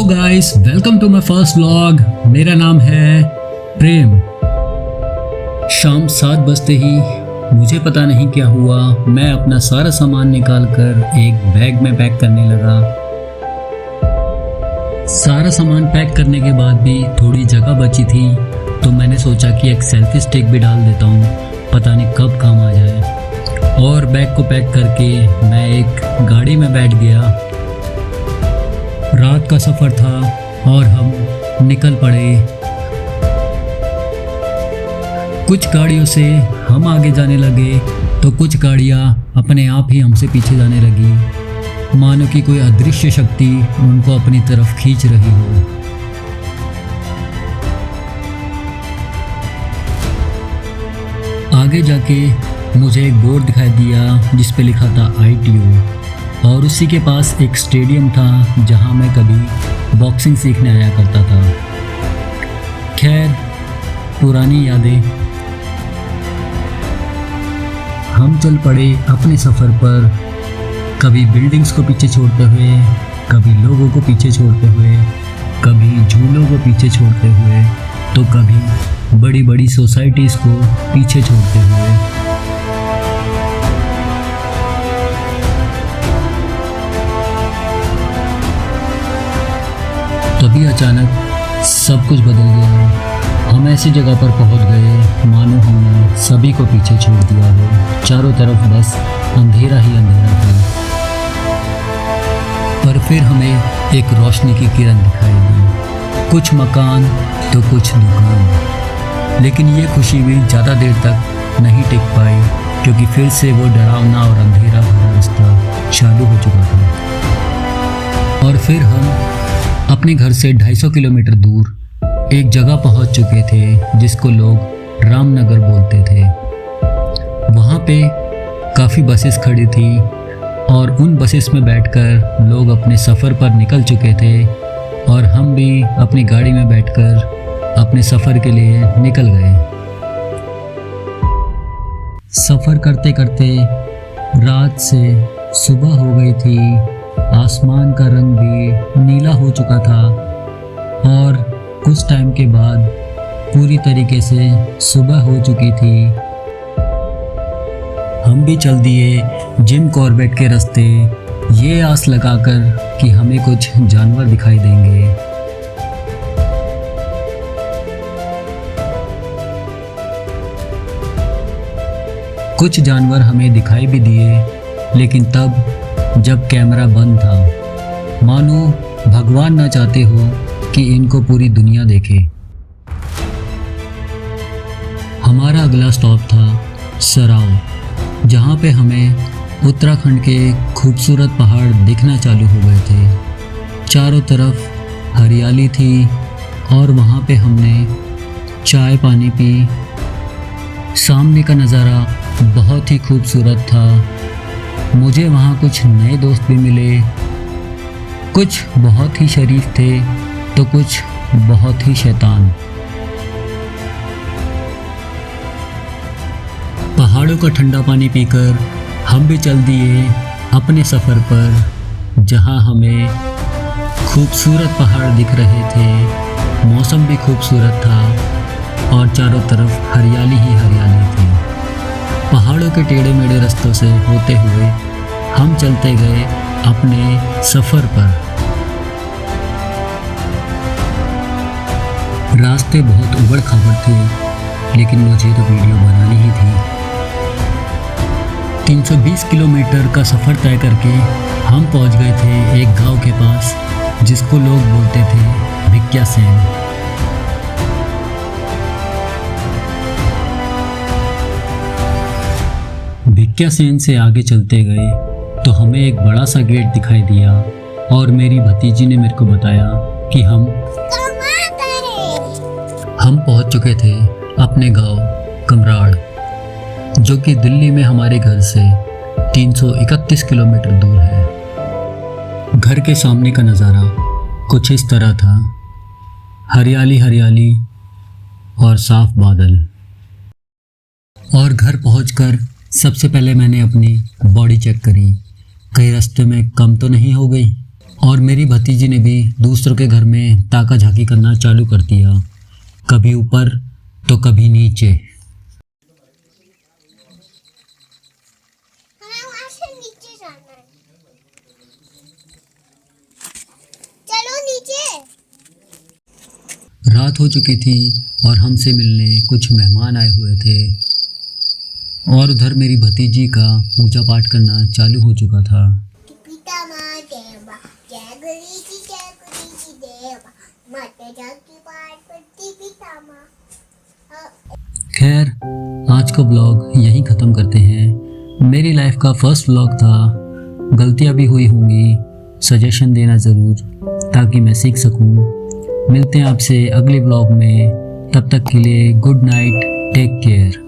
Guys, welcome to my first vlog. मेरा नाम है प्रेम। शाम 7 बजते ही मुझे पता नहीं क्या हुआ, मैं अपना सारा सामान निकाल कर एक बैग में पैक करने लगा। सारा सामान पैक करने के बाद भी थोड़ी जगह बची थी, तो मैंने सोचा कि एक सेल्फी स्टिक भी डाल देता हूँ, पता नहीं कब काम आ जाए। और बैग को पैक करके मैं एक गाड़ी में बैठ गया। रात का सफ़र था और हम निकल पड़े। कुछ गाड़ियों से हम आगे जाने लगे तो कुछ गाड़ियाँ अपने आप ही हमसे पीछे जाने लगी, मानो कि कोई अदृश्य शक्ति उनको अपनी तरफ खींच रही हो। आगे जाके मुझे एक बोर्ड दिखाई दिया जिस पे लिखा था ITU, और उसी के पास एक स्टेडियम था जहां मैं कभी बॉक्सिंग सीखने आया करता था। खैर, पुरानी यादें। हम चल पड़े अपने सफ़र पर, कभी बिल्डिंग्स को पीछे छोड़ते हुए, कभी लोगों को पीछे छोड़ते हुए, कभी झूलों को पीछे छोड़ते हुए, तो कभी बड़ी बड़ी सोसाइटीज़ को पीछे छोड़ते हुए। तभी अचानक सब कुछ बदल गया। हम ऐसी जगह पर पहुंच गए मानो हमने सभी को पीछे छोड़ दिया हो। चारों तरफ बस अंधेरा ही अंधेरा था, पर फिर हमें एक रोशनी की किरण दिखाई दी। कुछ मकान तो कुछ दुकान, लेकिन ये खुशी भी ज़्यादा देर तक नहीं टिक पाई, क्योंकि फिर से वो डरावना और अंधेरा भरा रास्ता चालू हो चुका था। और फिर हम अपने घर से 250 किलोमीटर दूर एक जगह पहुंच चुके थे जिसको लोग रामनगर बोलते थे। वहाँ पे काफ़ी बसेस खड़ी थी और उन बसेस में बैठकर लोग अपने सफ़र पर निकल चुके थे, और हम भी अपनी गाड़ी में बैठकर अपने सफ़र के लिए निकल गए। सफ़र करते करते रात से सुबह हो गई थी। आसमान का रंग भी नीला हो चुका था और कुछ टाइम के बाद पूरी तरीके से सुबह हो चुकी थी। हम भी चल दिए जिम कॉर्बेट के रास्ते, ये आस लगाकर कि हमें कुछ जानवर दिखाई देंगे। कुछ जानवर हमें दिखाई भी दिए, लेकिन तब जब कैमरा बंद था, मानो भगवान न चाहते हो कि इनको पूरी दुनिया देखे। हमारा अगला स्टॉप था सराव, जहाँ पे हमें उत्तराखंड के खूबसूरत पहाड़ दिखना चालू हो गए थे। चारों तरफ हरियाली थी और वहाँ पे हमने चाय पानी पी। सामने का नज़ारा बहुत ही खूबसूरत था। मुझे वहाँ कुछ नए दोस्त भी मिले, कुछ बहुत ही शरीफ थे तो कुछ बहुत ही शैतान। पहाड़ों का ठंडा पानी पीकर हम भी चल दिए अपने सफ़र पर, जहाँ हमें खूबसूरत पहाड़ दिख रहे थे, मौसम भी खूबसूरत था और चारों तरफ हरियाली ही हरियाली थी। पहाड़ों के टेढ़े मेढ़े रास्तों से होते हुए हम चलते गए अपने सफ़र पर। रास्ते बहुत उबड़ खाबड़ थे, लेकिन मुझे तो वीडियो बनानी ही थी। 320 किलोमीटर का सफ़र तय करके हम पहुंच गए थे एक गांव के पास, जिसको लोग बोलते थे भिक्यासेन। भिक्यासेन से आगे चलते गए तो हमें एक बड़ा सा गेट दिखाई दिया, और मेरी भतीजी ने मेरे को बताया कि हम पहुंच चुके थे अपने गांव कमराड़, जो कि दिल्ली में हमारे घर से 331 किलोमीटर दूर है। घर के सामने का नज़ारा कुछ इस तरह था, हरियाली हरियाली और साफ बादल। और घर पहुंचकर सबसे पहले मैंने अपनी बॉडी चेक करी, कहीं रास्ते में कम तो नहीं हो गई। और मेरी भतीजी ने भी दूसरों के घर में ताका झाकी करना चालू कर दिया, कभी ऊपर तो कभी नीचे। हमें वहाँ से नीचे जाना है। चलो नीचे। रात हो चुकी थी और हमसे मिलने कुछ मेहमान आए हुए थे और उधर मेरी भतीजी का पूजा पाठ करना चालू हो चुका था। पितामह देवा, जय गुरुजी देवा, माता जाकी पार्वती पितामह। खैर, आज का ब्लॉग यहीं ख़त्म करते हैं। मेरी लाइफ का फर्स्ट ब्लॉग था, गलतियाँ भी हुई होंगी, सजेशन देना ज़रूर ताकि मैं सीख सकूं। मिलते हैं आपसे अगले ब्लॉग में, तब तक के लिए गुड नाइट, टेक केयर।